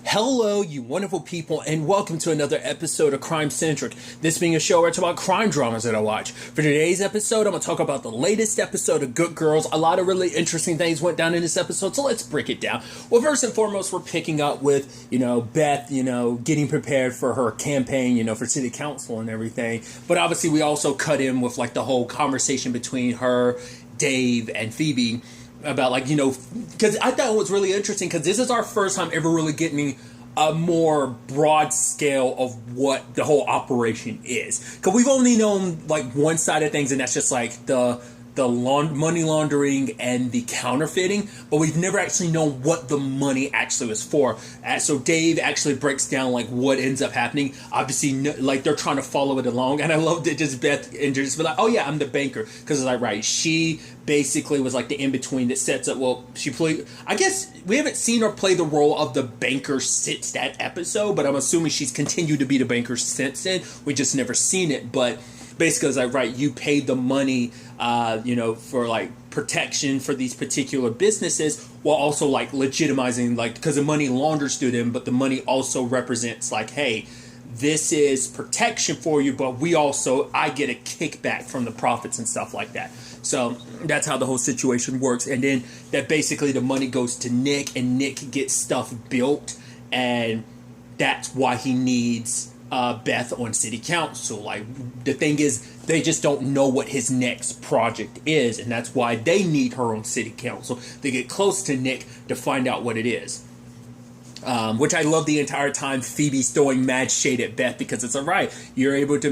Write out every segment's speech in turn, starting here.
Hello, you wonderful people, and welcome to another episode of Crime Centric. This being a show where it's about crime dramas that I watch. For today's episode, I'm going to talk about the latest episode of Good Girls. A lot of really interesting things went down in this episode, so let's break it down. Well, first and foremost, we're picking up with, Beth, getting prepared for her campaign, for city council and everything. But obviously, we also cut in with, the whole conversation between her, Dave, and Phoebe about because I thought it was really interesting because this is our first time ever really getting a more broad scale of what the whole operation is, because we've only known one side of things, and that's just the money laundering and the counterfeiting, but we've never actually known what the money actually was for. So Dave actually breaks down what ends up happening. Obviously, they're trying to follow it along, and I loved it. Just Beth and just be like, "Oh yeah, I'm the banker," because it's right. She basically was the in between that sets up. Well, she played. I guess we haven't seen her play the role of the banker since that episode, but I'm assuming she's continued to be the banker since then. We just never seen it, but. Basically, it's right, you paid the money, for protection for these particular businesses, while also legitimizing, because the money launders through them, but the money also represents hey, this is protection for you, but I get a kickback from the profits and stuff like that. So that's how the whole situation works. And then that basically the money goes to Nick, and Nick gets stuff built, and that's why he needs Beth on city council. The thing is, they just don't know what his next project is, and that's why they need her on city council. They get close to Nick to find out what it is. Which I love the entire time Phoebe's throwing mad shade at Beth, because it's alright. You're able to,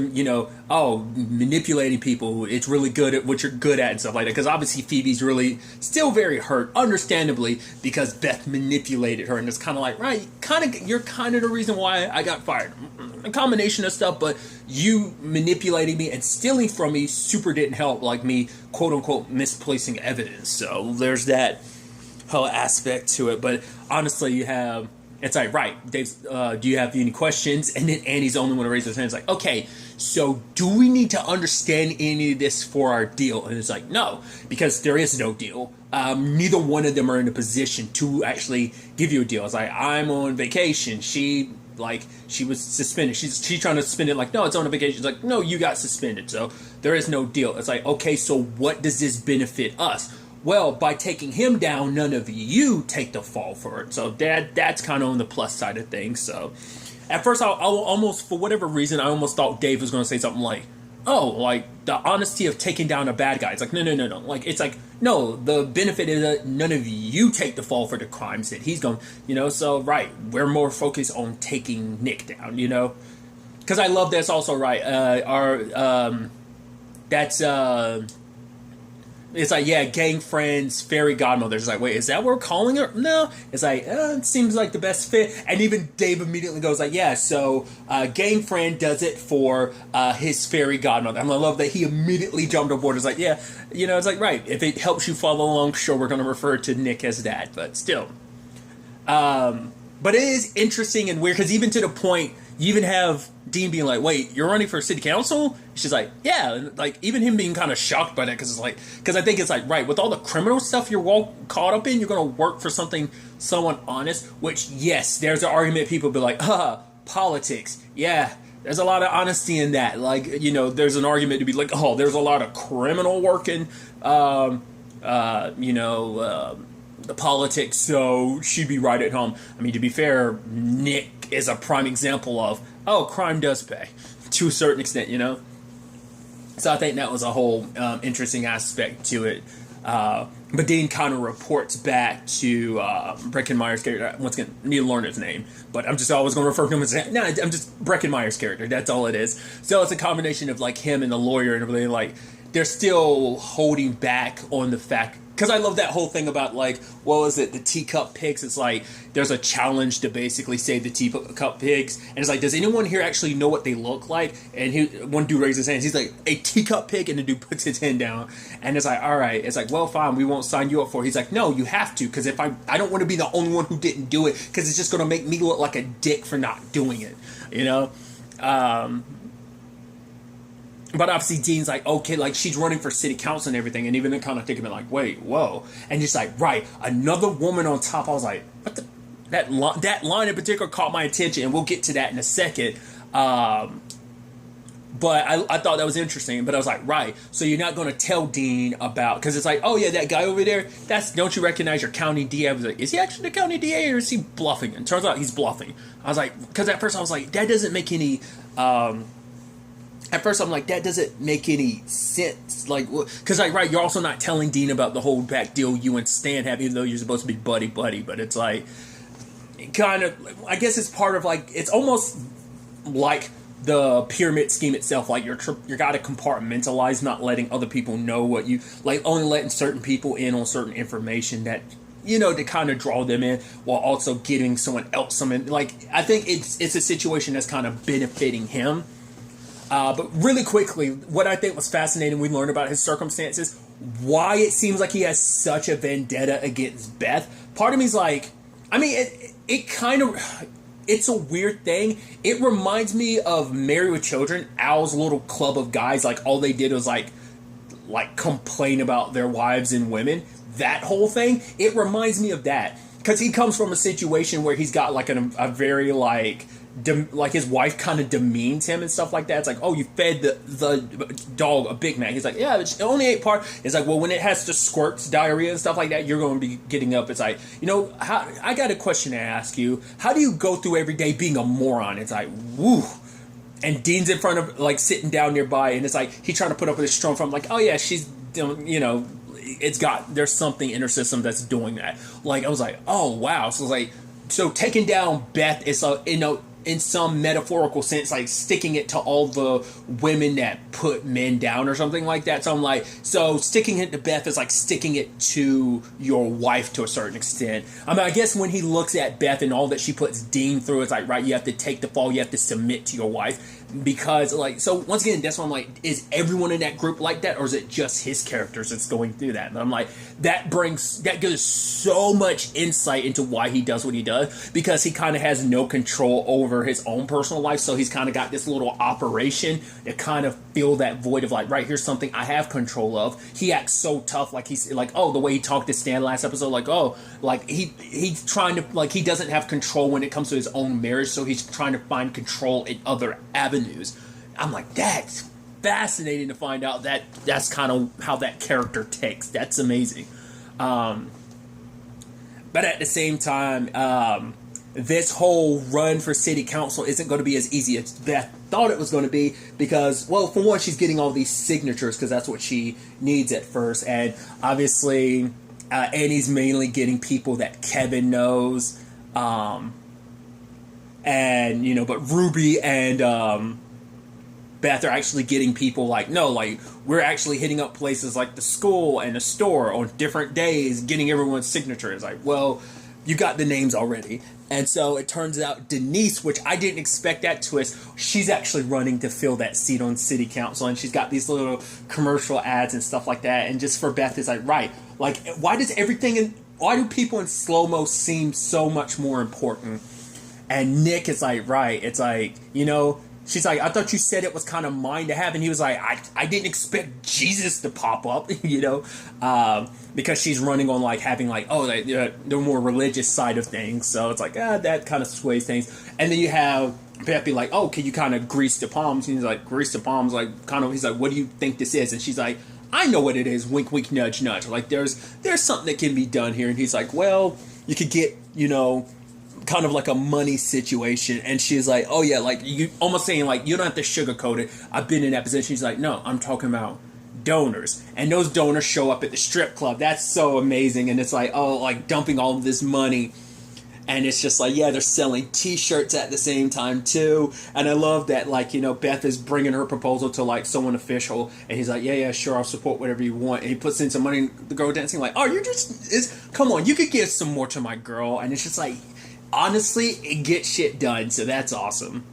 manipulating people. It's really good at what you're good at and stuff like that. Because obviously Phoebe's really still very hurt, understandably, because Beth manipulated her. And it's kind of you're kind of the reason why I got fired. A combination of stuff, but you manipulating me and stealing from me super didn't help, me, quote unquote, misplacing evidence. So there's that whole aspect to it. But honestly, you have... It's right, Dave, do you have any questions? And then Annie's the only one to raise his hand. It's okay, so do we need to understand any of this for our deal? And it's no, because there is no deal. Neither one of them are in a position to actually give you a deal. It's I'm on vacation. She was suspended. She's trying to suspend it. No, it's on a vacation. It's no, you got suspended. So there is no deal. It's okay, so what does this benefit us? Well, by taking him down, none of you take the fall for it. So that's kind of on the plus side of things. So at first, I almost, for whatever reason, I almost thought Dave was going to say something the honesty of taking down a bad guy. It's no. It's no, the benefit is that none of you take the fall for the crimes that he's going, so right, we're more focused on taking Nick down, because I love that's also right. It's gang friends, fairy godmothers. Wait, is that what we're calling her? No. It's it seems like the best fit. And even Dave immediately goes so gang friend does it for his fairy godmother. And I love that he immediately jumped aboard. It's it's right, if it helps you follow along, sure, we're going to refer to Nick as that. But still. But it is interesting and weird, because even to the point, you even have Dean being wait, you're running for city council? She's yeah. And even him being kind of shocked by that, because because I think it's right, with all the criminal stuff you're all caught up in, you're going to work for someone honest, which, yes, there's an argument people be politics. Yeah, there's a lot of honesty in that. There's an argument to be there's a lot of criminal work in, the politics, so she'd be right at home. I mean, to be fair, Nick is a prime example of, crime does pay, to a certain extent, So I think that was a whole interesting aspect to it. But Dean kind of reports back to Breckenmeyer's character. Once again, I need to learn his name, but I'm just always going to refer to him as, I'm just Breckenmeyer's character. That's all it is. So it's a combination of him and the lawyer and everything. They're still holding back on the fact, because I love that whole thing about what was it, the teacup pigs. It's there's a challenge to basically save the teacup pigs, and it's does anyone here actually know what they look like? And one dude raises his hand. He's a teacup pig, and the dude puts his hand down, and it's all right. It's well, fine, we won't sign you up for it. He's no, you have to, because if I don't want to be the only one who didn't do it, because it's just going to make me look like a dick for not doing it, But obviously Dean's okay, she's running for city council and everything, and even then kind of thinking wait, whoa. And just right, another woman on top. I was what the? that line in particular caught my attention, and we'll get to that in a second. But I thought that was interesting. But I was like, right, so you're not going to tell Dean about, because it's like, oh yeah, that guy over there, don't you recognize your county DA? I was like, is he actually the county DA or is he bluffing? And turns out he's bluffing. I was like, because at first I was like, that doesn't make any. At first I'm like, that doesn't make any sense. Like, because like, right, you're also not telling Dean about the whole back deal you and Stan have, even though you're supposed to be buddy. But it's like, kind of, I guess it's part of like, it's almost like the pyramid scheme itself. Like you got to compartmentalize, not letting other people know what you like, only letting certain people in on certain information that, you know, to kind of draw them in, while also getting someone else some in. Like, I think it's a situation that's kind of benefiting him. But really quickly, what I think was fascinating, we learned about his circumstances, why it seems like he has such a vendetta against Beth. Part of me's like, I mean, it kind of, it's a weird thing. It reminds me of Married with Children, Al's little club of guys. Like, all they did was like complain about their wives and women. That whole thing, it reminds me of that. Because he comes from a situation where he's got like a very like his wife kind of demeans him and stuff like that. It's like, oh, you fed the dog a Big Mac. He's like, yeah, it only ate part. It's like, well, when it has to squirts, diarrhea and stuff like that, you're going to be getting up. It's like, you know, I got a question to ask you. How do you go through every day being a moron? It's like, woo. And Dean's in front of, like, sitting down nearby, and it's like, he's trying to put up with his strong front. Like, oh yeah, she's, you know, there's something in her system that's doing that. Like, I was like, oh wow. So it's like, so taking down Beth is, you know, in some metaphorical sense, like sticking it to all the women that put men down or something like that. So I'm like, so sticking it to Beth is like sticking it to your wife to a certain extent. I mean, I guess when he looks at Beth and all that she puts Dean through, it's like, right, you have to take the fall, you have to submit to your wife. Because, like, so once again, that's why I'm like, is everyone in that group like that, or is it just his characters that's going through that? But I'm like, that gives so much insight into why he does what he does, because he kind of has no control over his own personal life. So he's kind of got this little operation to kind of fill that void of like, right, here's something I have control of. He acts so tough, like he's like, oh, the way he talked to Stan last episode, like, oh, like he's trying to, like, he doesn't have control when it comes to his own marriage, so he's trying to find control in other avenues. I'm like, that's fascinating to find out that that's kind of how that character takes. That's amazing. But at the same time, this whole run for city council isn't going to be as easy as Beth thought it was going to be, because, well, for one, she's getting all these signatures because that's what she needs at first. And obviously, Annie's mainly getting people that Kevin knows. And, you know, but Ruby and Beth are actually getting people like, no, like, we're actually hitting up places like the school and the store on different days, getting everyone's signatures. Like, well, you got the names already. And so it turns out Denise, which I didn't expect that twist, she's actually running to fill that seat on city council. And she's got these little commercial ads and stuff like that. And just for Beth, it's like, right, like, why do people in slow-mo seem so much more important? And Nick is like, right, it's like, you know, she's like, I thought you said it was kind of mine to have. And he was like, I didn't expect Jesus to pop up, you know, because she's running on like having like, oh, the more religious side of things. So it's like, that kind of sways things. And then you have Beth be like, oh, can you kind of grease the palms? And he's like, grease the palms, like, kind of, he's like, what do you think this is? And she's like, I know what it is, wink, wink, nudge, nudge. Like, there's something that can be done here. And he's like, well, you could get, you know, kind of like a money situation. And she's like, oh yeah, like, you almost saying like, you don't have to sugarcoat it, I've been in that position. She's like, no, I'm talking about donors, and those donors show up at the strip club. That's so amazing. And it's like, oh, like dumping all of this money, and it's just like, yeah, they're selling t-shirts at the same time too. And I love that, like, you know, Beth is bringing her proposal to like someone official, and he's like, yeah, sure, I'll support whatever you want. And he puts in some money, the girl dancing, like, oh, come on, you could give some more to my girl. And it's just like, honestly, it gets shit done, so that's awesome.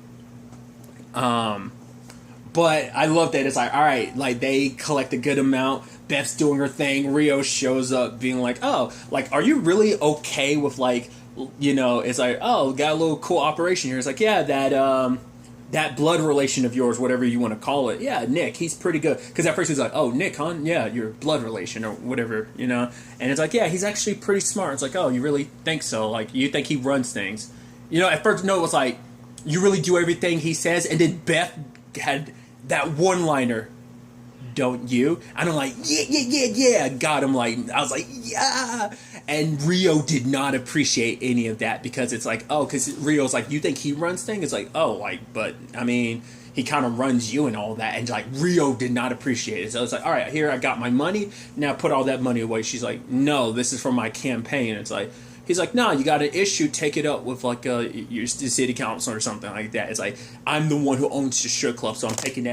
But I love that it's like, all right, like, they collect a good amount, Beth's doing her thing, Rio shows up being like, oh, like, are you really okay with, like, you know, it's like, oh, got a little cool operation here. It's like, yeah, that that blood relation of yours, whatever you want to call it, yeah, Nick, he's pretty good. Because at first he's like, oh, Nick, huh? Yeah, your blood relation or whatever, you know? And it's like, yeah, he's actually pretty smart. It's like, oh, you really think so? Like, you think he runs things? You know, at first, no, it was like, you really do everything he says? And then Beth had that one-liner, don't you? And I'm like, yeah. Got him, like, I was like, yeah. And Rio did not appreciate any of that because it's like, oh, because Rio's like, you think he runs things? It's like, oh, like, but, I mean, he kind of runs you and all that. And, like, Rio did not appreciate it. So it's like, all right, here, I got my money. Now put all that money away. She's like, no, this is for my campaign. It's like, he's like, no, you got an issue, take it up with, like, your city council or something like that. It's like, I'm the one who owns the strip club, so I'm taking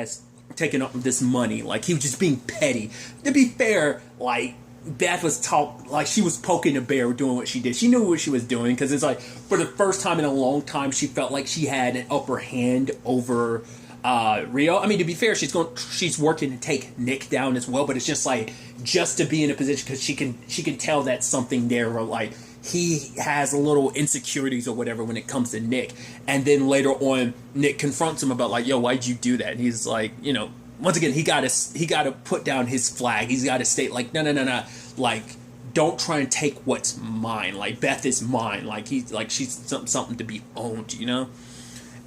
up this money. Like, he was just being petty. To be fair, like, Beth was like, she was poking the bear doing what she did. She knew what she was doing, because it's like, for the first time in a long time, she felt like she had an upper hand over Rio. I mean, to be fair, she's working to take Nick down as well, but it's just like, just to be in a position, because she can tell that something there where, like, he has a little insecurities or whatever when it comes to Nick. And then later on, Nick confronts him about, like, yo, why'd you do that? And he's like, you know, once again, he got to put down his flag. He's got to state, like, no. Like, don't try and take what's mine. Like, Beth is mine. Like, she's something to be owned, you know?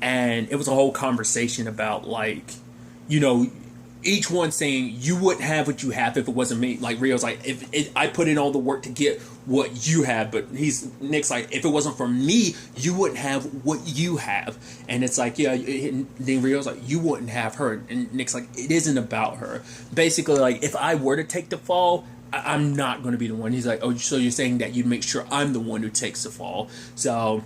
And it was a whole conversation about, like, you know, each one saying, you wouldn't have what you have if it wasn't me. Like, Rio's like, if I put in all the work to get what you have, but Nick's like, if it wasn't for me, you wouldn't have what you have. And it's like, yeah, then Rio's like, you wouldn't have her. And Nick's like, it isn't about her. Basically, like, if I were to take the fall, I'm not going to be the one. He's like, oh, so you're saying that you'd make sure I'm the one who takes the fall. So,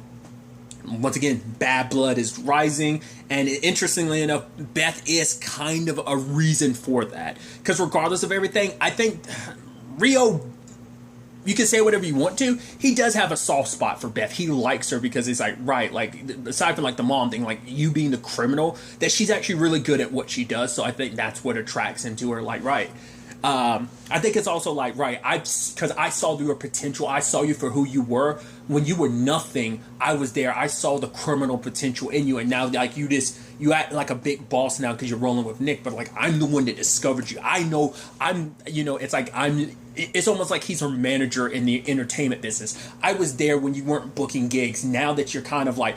once again, bad blood is rising, and interestingly enough, Beth is kind of a reason for that. Because regardless of everything, I think Rio, you can say whatever you want to, he does have a soft spot for Beth. He likes her because he's like, right, like, aside from, like, the mom thing, like, you being the criminal, that she's actually really good at what she does, so I think that's what attracts him to her, like, right. I think it's also like, right, because I saw your potential. I saw you for who you were. When you were nothing, I was there. I saw the criminal potential in you. And now, like, you act like a big boss now because you're rolling with Nick. But, like, I'm the one that discovered you. I know, it's like, it's almost like he's her manager in the entertainment business. I was there when you weren't booking gigs. Now that you're kind of like,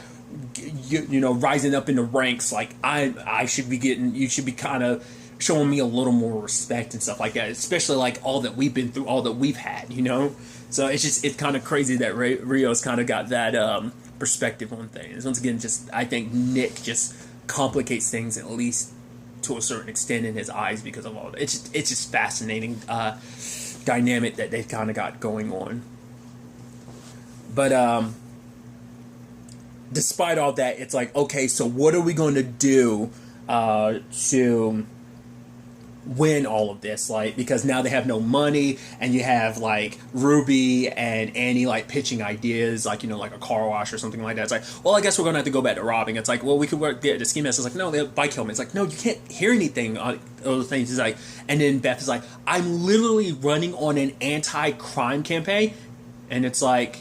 you know, rising up in the ranks, like, you should be kind of showing me a little more respect and stuff like that, especially, like, all that we've been through, all that we've had, you know? So it's kind of crazy that Rio's kind of got that perspective on things. Once again, I think Nick just complicates things, at least to a certain extent, in his eyes because of all that. It's just fascinating dynamic that they've kind of got going on. But despite all that, it's like, okay, so what are we going to do to win all of this? Like, because now they have no money, and you have, like, Ruby and Annie, like, pitching ideas, like, you know, like a car wash or something like that. It's like, well, I guess we're gonna have to go back to robbing. It's like, well, we could get the ski mask. It's like, no, they have bike helmets. It's like, no, you can't hear anything on those things. It's like, and then Beth is like, I'm literally running on an anti-crime campaign, and it's like,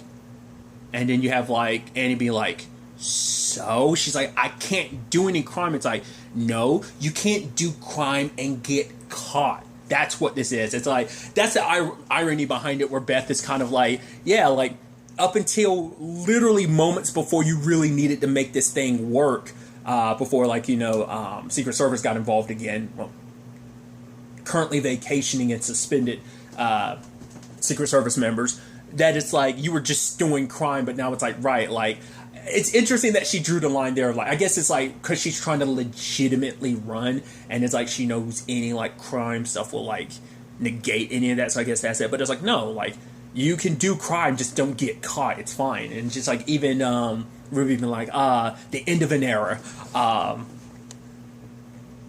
and then you have, like, Annie be like, so? She's like, I can't do any crime. It's like, no, you can't do crime and get caught. That's what this is. It's like, that's the irony behind it, where Beth is kind of like, yeah, like, up until literally moments before you really needed to make this thing work, before, like, you know, Secret Service got involved again, well, currently vacationing and suspended Secret Service members, that it's like, you were just doing crime, but now it's like, right, like, it's interesting that she drew the line there. Like, I guess it's like, because she's trying to legitimately run, and it's like she knows any, like, crime stuff will, like, negate any of that. So I guess that's it. But it's like, no, like, you can do crime, just don't get caught. It's fine. And just like, even Ruby been like, the end of an era. But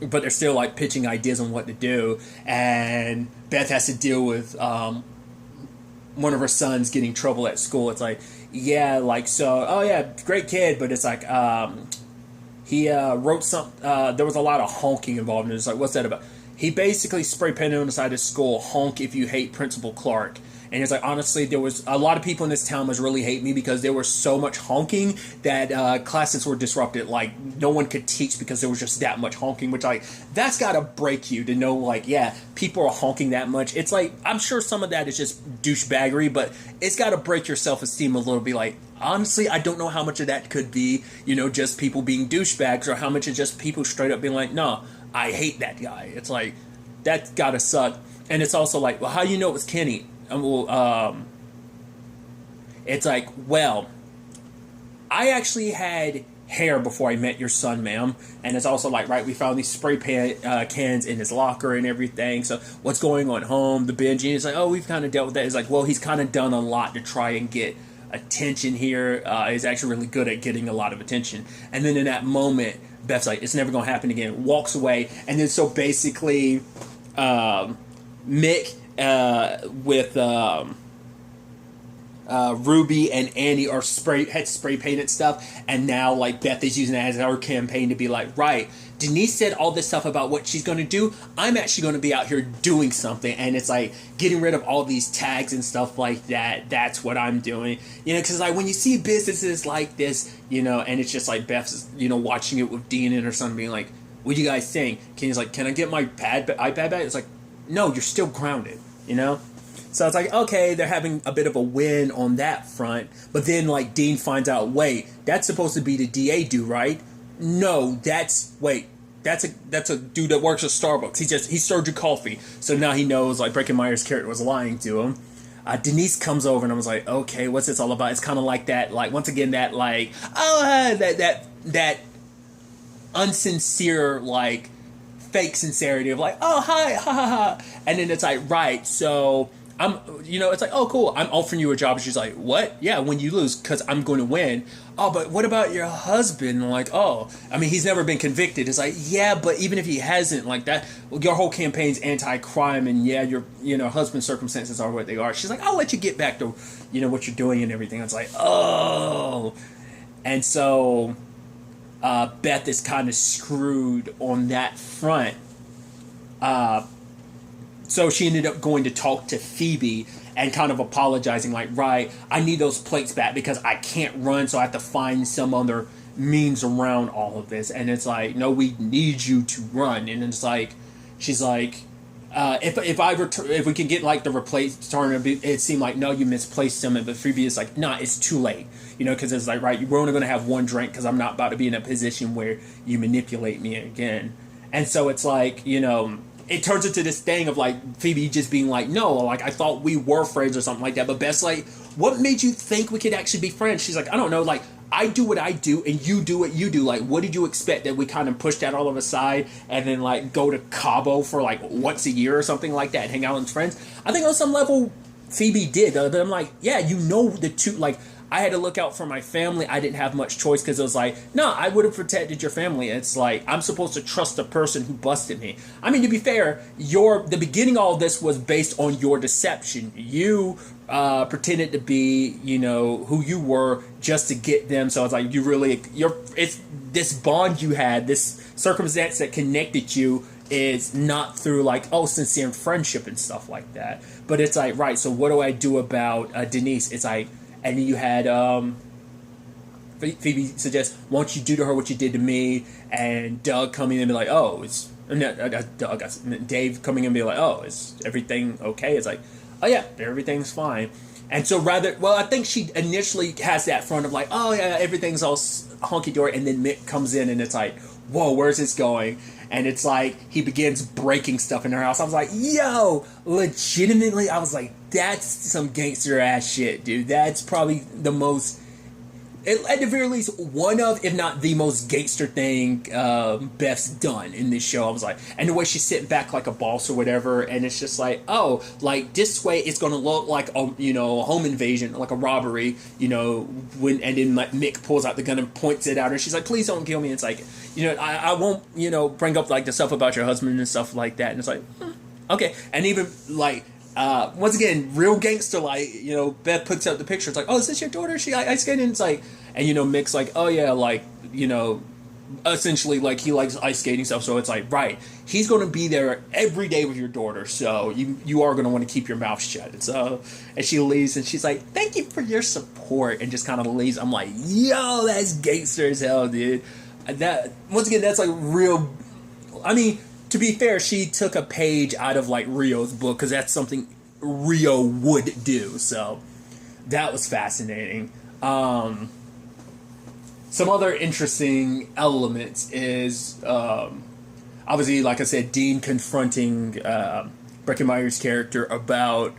they're still, like, pitching ideas on what to do, and Beth has to deal with one of her sons getting in trouble at school. It's like, yeah, like, so, oh yeah, great kid, but it's like, he wrote there was a lot of honking involved, and it's like, what's that about? He basically spray painted on the side of his school, honk if you hate Principal Clark. And it's like, honestly, there was a lot of people in this town must really hate me because there was so much honking that classes were disrupted. Like, no one could teach because there was just that much honking, which, like, that's got to break you to know, like, yeah, people are honking that much. It's like, I'm sure some of that is just douchebaggery, but it's got to break your self-esteem a little bit. Like, honestly, I don't know how much of that could be, you know, just people being douchebags, or how much is just people straight up being like, no, I hate that guy. It's like, that's gotta suck. And it's also like, well, how you know it was Kenny? It's like, well, I actually had hair before I met your son, ma'am. And it's also like, right, we found these spray cans in his locker and everything. So what's going on home? The binge. And it's like, oh, we've kind of dealt with that. It's like, well, he's kind of done a lot to try and get attention here. He's actually really good at getting a lot of attention. And then in that moment, Beth's like, it's never going to happen again. Walks away. And then so basically, Mick with Ruby and Annie are had spray painted stuff, and now like Beth is using that as her campaign to be like, right, Denise said all this stuff about what she's going to do. I'm actually going to be out here doing something, and it's like getting rid of all these tags and stuff like that. That's what I'm doing, you know, because like when you see businesses like this, you know, and it's just like Beth's, you know, watching it with Dean and her son being like, what do you guys think? Kenny's like, can I get my iPad back? It's like, no, you're still grounded, you know? So it's like, okay, they're having a bit of a win on that front. But then, like, Dean finds out, wait, that's supposed to be the DA dude, right? No, that's a dude that works at Starbucks. He served you coffee. So now he knows, like, Breckenmeyer's character was lying to him. Denise comes over and I was like, okay, what's this all about? It's kind of like that, like, once again, that, like, that unsincere, like, fake sincerity of like, oh, hi, ha, ha, ha. And then it's like, right, so it's like, oh, cool, I'm offering you a job. And she's like, what? Yeah, when you lose, because I'm going to win. Oh, but what about your husband? Like, oh, I mean, he's never been convicted. It's like, yeah, but even if he hasn't, like that, your whole campaign's anti-crime, and yeah, your, husband's circumstances are what they are. She's like, I'll let you get back to, what you're doing and everything. It's like, oh. And so Beth is kind of screwed on that front. So she ended up going to talk to Phoebe and kind of apologizing, like, right, I need those plates back because I can't run, so I have to find some other means around all of this. And it's like, no, we need you to run. And it's like, she's like, if we can get like the replace turn, it seemed like, no, you misplaced them. But Phoebe is like, nah, it's too late, because it's like, right, we're only going to have one drink because I'm not about to be in a position where you manipulate me again. And so it's like, it turns into this thing of like Phoebe just being like, no, like I thought we were friends or something like that. But Beth's like, what made you think we could actually be friends? She's like, I don't know, like I do what I do and you do what you do. Like, what did you expect that we kind of push that all of aside and then like go to Cabo for like once a year or something like that, hang out with friends? I think on some level Phoebe did. But I'm like, yeah, the two, like I had to look out for my family. I didn't have much choice because it was like, no, I would have protected your family. It's like, I'm supposed to trust the person who busted me. I mean, to be fair, the beginning of all this was based on your deception. You pretended to be, who you were just to get them. So it's like, it's this bond you had, this circumstance that connected you is not through like, oh, sincere friendship and stuff like that. But it's like, right, so what do I do about Denise? It's like, and then you had Phoebe suggest, why don't you do to her what you did to me? And Doug coming in and be like, oh, Dave coming in and be like, oh, is everything okay? It's like, oh yeah, everything's fine. And so I think she initially has that front of like, oh yeah, everything's all honky-dory. And then Mick comes in and it's like, whoa, where's this going? And it's like, he begins breaking stuff in her house. I was like, yo, legitimately, I was like, that's some gangster ass shit, dude. That's probably the most, at the very least, one of, if not the most gangster thing Beth's done in this show. I was like, and the way she's sitting back like a boss or whatever, and it's just like, oh, like this way it's gonna look like a home invasion, like a robbery, and then like Mick pulls out the gun and points it out, and she's like, please don't kill me. It's like, I won't, bring up like the stuff about your husband and stuff like that, and it's like, okay, and even like. Once again, real gangster, like, Beth puts up the picture. It's like, oh, is this your daughter? She ice skating? It's like, and, Mick's like, oh, yeah, like, essentially, like, he likes ice skating stuff, so it's like, right, he's going to be there every day with your daughter, so you are going to want to keep your mouth shut. And she leaves, and she's like, thank you for your support, and just kind of leaves. I'm like, yo, that's gangster as hell, dude. That, once again, that's like real. I mean, to be fair, she took a page out of like Rio's book, because that's something Rio would do, so that was fascinating. Some other interesting elements is, obviously, like I said, Dean confronting Breckenmeyer's character about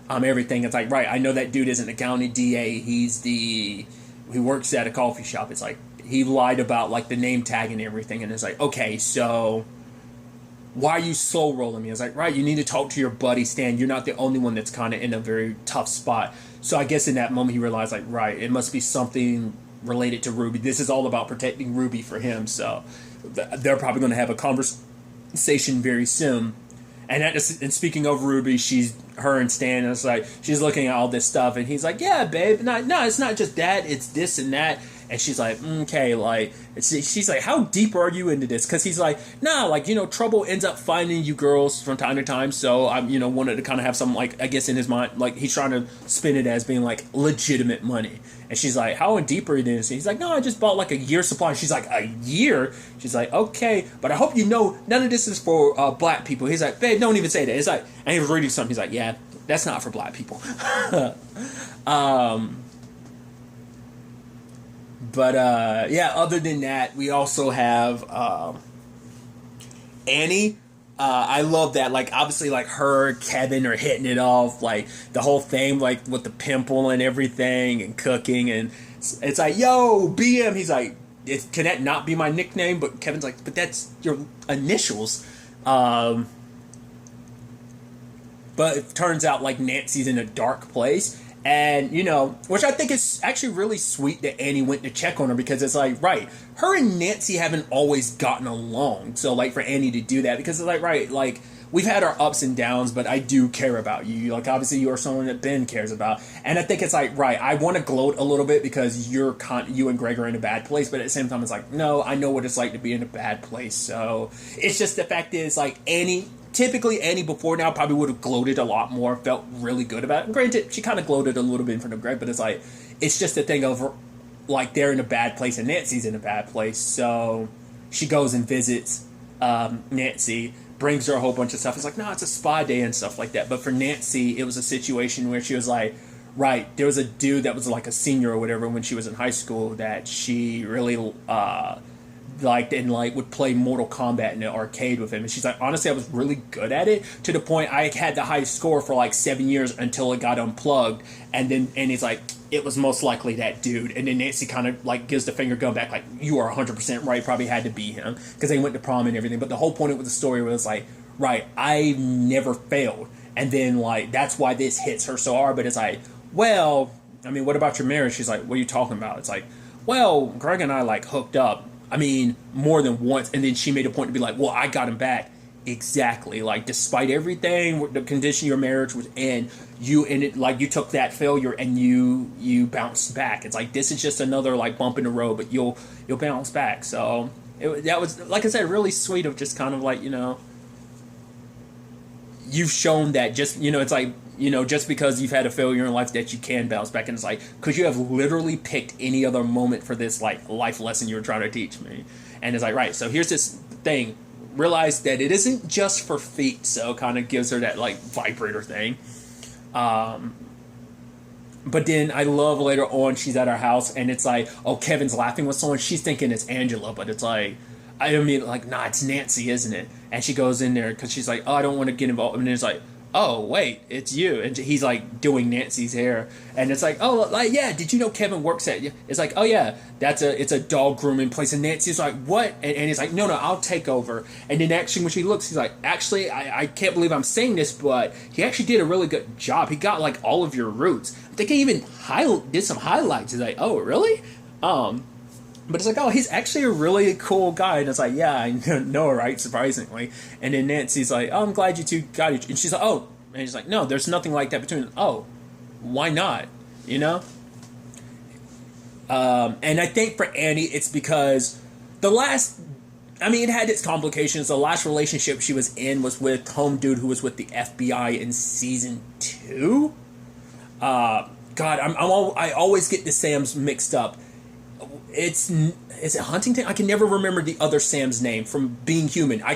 everything. It's like, right, I know that dude isn't a county DA. He works at a coffee shop. It's like, he lied about, like, the name tag and everything. And it's like, okay, so why are you soul rolling me? It's like, right, you need to talk to your buddy Stan. You're not the only one that's kind of in a very tough spot. So I guess in that moment he realized, like, right, it must be something related to Ruby. This is all about protecting Ruby for him. So they're probably going to have a conversation very soon. And speaking of Ruby, her and Stan, it's like, she's looking at all this stuff, and he's like, yeah, babe, no, it's not just that, it's this and that. And she's like, okay, like, she's like, how deep are you into this? Because he's like, nah, like, trouble ends up finding you girls from time to time. So I, wanted to kind of have some, like, I guess in his mind, like, he's trying to spin it as being, like, legitimate money. And she's like, how deep are you in this? And he's like, no, I just bought, like, a year's supply. And she's like, a year? She's like, okay, but I hope you know none of this is for black people. He's like, babe, don't even say that. It's like, and he was reading something. He's like, yeah, that's not for black people. But, yeah, other than that, we also have Annie. I love that. Like, obviously, like, her, Kevin are hitting it off. Like, the whole thing, like, with the pimple and everything and cooking. And it's like, yo, BM. He's like, can that not be my nickname? But Kevin's like, but that's your initials. But it turns out, like, Nancy's in a dark place. And, which I think is actually really sweet that Annie went to check on her, because it's like, right, her and Nancy haven't always gotten along. So, like, for Annie to do that, because it's like, right, like, we've had our ups and downs, but I do care about you. Like, obviously, you are someone that Ben cares about. And I think it's like, right, I want to gloat a little bit because you and Greg are in a bad place, but at the same time, it's like, no, I know what it's like to be in a bad place. So, it's just the fact is, like, Typically, Annie before now probably would have gloated a lot more, felt really good about it. Granted, she kind of gloated a little bit in front of Greg, but it's like, it's just a thing of, like, they're in a bad place and Nancy's in a bad place. So she goes and visits Nancy, brings her a whole bunch of stuff. It's like, no, it's a spa day and stuff like that. But for Nancy, it was a situation where she was like, right, there was a dude that was like a senior or whatever when she was in high school that she really liked and like would play Mortal Kombat in the arcade with him, and she's like, honestly, I was really good at it to the point I had the highest score for like 7 years until it got unplugged, and he's like, it was most likely that dude. And then Nancy kind of like gives the finger gun back, like, you are 100% right, probably had to be him because they went to prom and everything. But the whole point with the story was like, right, I never failed, and then like that's why this hits her so hard. But it's like, well, I mean, what about your marriage? She's like, what are you talking about? It's like, well, Greg and I like hooked up, I mean, more than once. And then she made a point to be like, well, I got him back. Exactly. Like, despite everything, the condition your marriage was in, you took that failure and you bounced back. It's like, this is just another like bump in the road, but you'll bounce back. So that was, like I said, really sweet of just kind of like, you've shown that just, it's like, just because you've had a failure in life that you can bounce back. And it's like, could you have literally picked any other moment for this like life lesson you were trying to teach me? And it's like, right, so here's this thing. Realize that it isn't just for feet. So kind of gives her that like vibrator thing. But then I love later on she's at our house and it's like, oh, Kevin's laughing with someone. She's thinking it's Angela, but it's like, I mean, like, nah, it's Nancy, isn't it? And she goes in there because she's like, oh, I don't want to get involved. And then it's like, oh, wait, it's you. And he's like doing Nancy's hair. And it's like, oh, like, yeah, did you know Kevin works at you? It's like, oh, yeah, it's a dog grooming place. And Nancy's like, what? And he's like, no, I'll take over. And then actually when she looks, he's like, actually, I can't believe I'm saying this, but he actually did a really good job. He got like all of your roots. I think he even did some highlights. He's like, oh, really? But it's like, oh, he's actually a really cool guy. And it's like, yeah, I know, right? Surprisingly. And then Nancy's like, oh, I'm glad you two got each. And she's like, oh. And he's like, no, there's nothing like that between them. Oh, why not? And I think for Annie, it's because the last, I mean, it had its complications. The last relationship she was in was with home dude who was with the FBI in season 2. God, I always get the Sams mixed up. Is it Huntington? I can never remember the other Sam's name from Being Human. I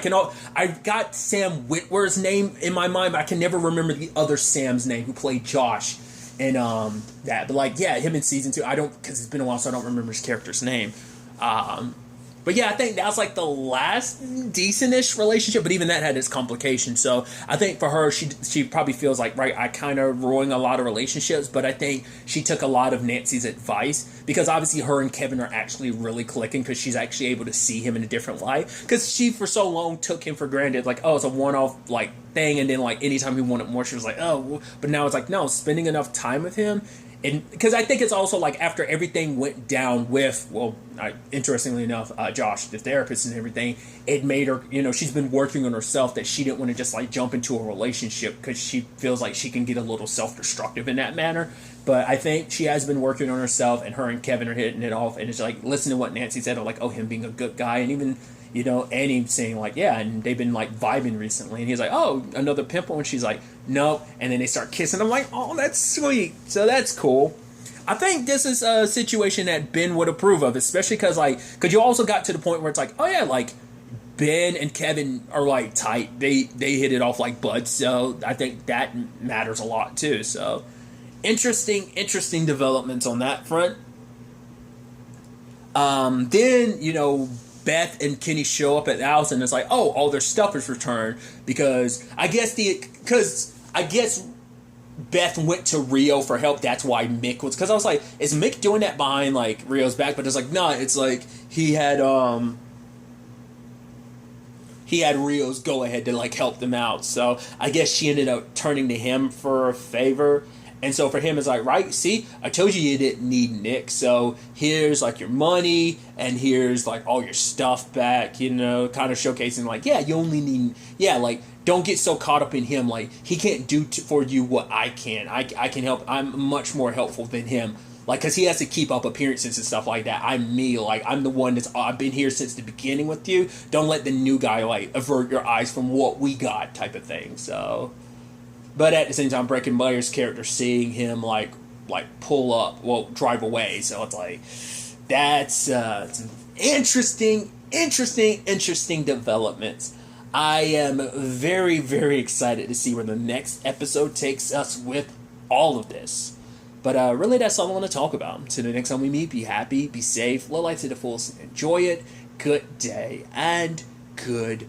got Sam Witwer's name in my mind, but I can never remember the other Sam's name who played Josh and that. But like, yeah, him in season 2. I don't, because it's been a while, so I don't remember his character's name. But yeah, I think that was like the last decentish relationship, but even that had its complications. So I think for her, she probably feels like, right, I kind of ruined a lot of relationships, but I think she took a lot of Nancy's advice, because obviously her and Kevin are actually really clicking, because she's actually able to see him in a different light. Because she for so long took him for granted, like, oh, it's a one-off like thing, and then like anytime he wanted more, she was like, oh, but now it's like, no, spending enough time with him. And because I think it's also like after everything went down with, well, interestingly enough, Josh, the therapist and everything, it made her, she's been working on herself, that she didn't want to just like jump into a relationship because she feels like she can get a little self-destructive in that manner. But I think she has been working on herself, and her and Kevin are hitting it off. And it's like, listen to what Nancy said, of like, oh, him being a good guy. And even, Annie saying like, yeah, and they've been like vibing recently. And he's like, oh, another pimple. And she's like, no. And then they start kissing. I'm like, oh, that's sweet. So that's cool. I think this is a situation that Ben would approve of, especially because you also got to the point where it's like, oh yeah, like Ben and Kevin are like tight. They hit it off like buds. So I think that matters a lot too. So interesting developments on that front. Then, Beth and Kenny show up at the house, and it's like, oh, all their stuff is returned, because I guess Beth went to Rio for help. That's why Mick was, because I was like, is Mick doing that behind like Rio's back? But it's like, nah, it's like he had Rio's go ahead to like help them out. So I guess she ended up turning to him for a favor. And so for him, it's like, right, see, I told you didn't need Nick, so here's like your money, and here's like all your stuff back, kind of showcasing like, yeah, you only need, like, don't get so caught up in him, like, he can't do for you what I can. I can help, I'm much more helpful than him, like, because he has to keep up appearances and stuff like that. I'm me, like, I'm the one I've been here since the beginning with you. Don't let the new guy, like, avert your eyes from what we got type of thing, so... But at the same time, Breckenmeyer's character seeing him like pull up, drive away. So it's like, that's interesting developments. I am very, very excited to see where the next episode takes us with all of this. But really, that's all I want to talk about. Until the next time we meet, be happy, be safe, live life to the fullest, enjoy it. Good day and good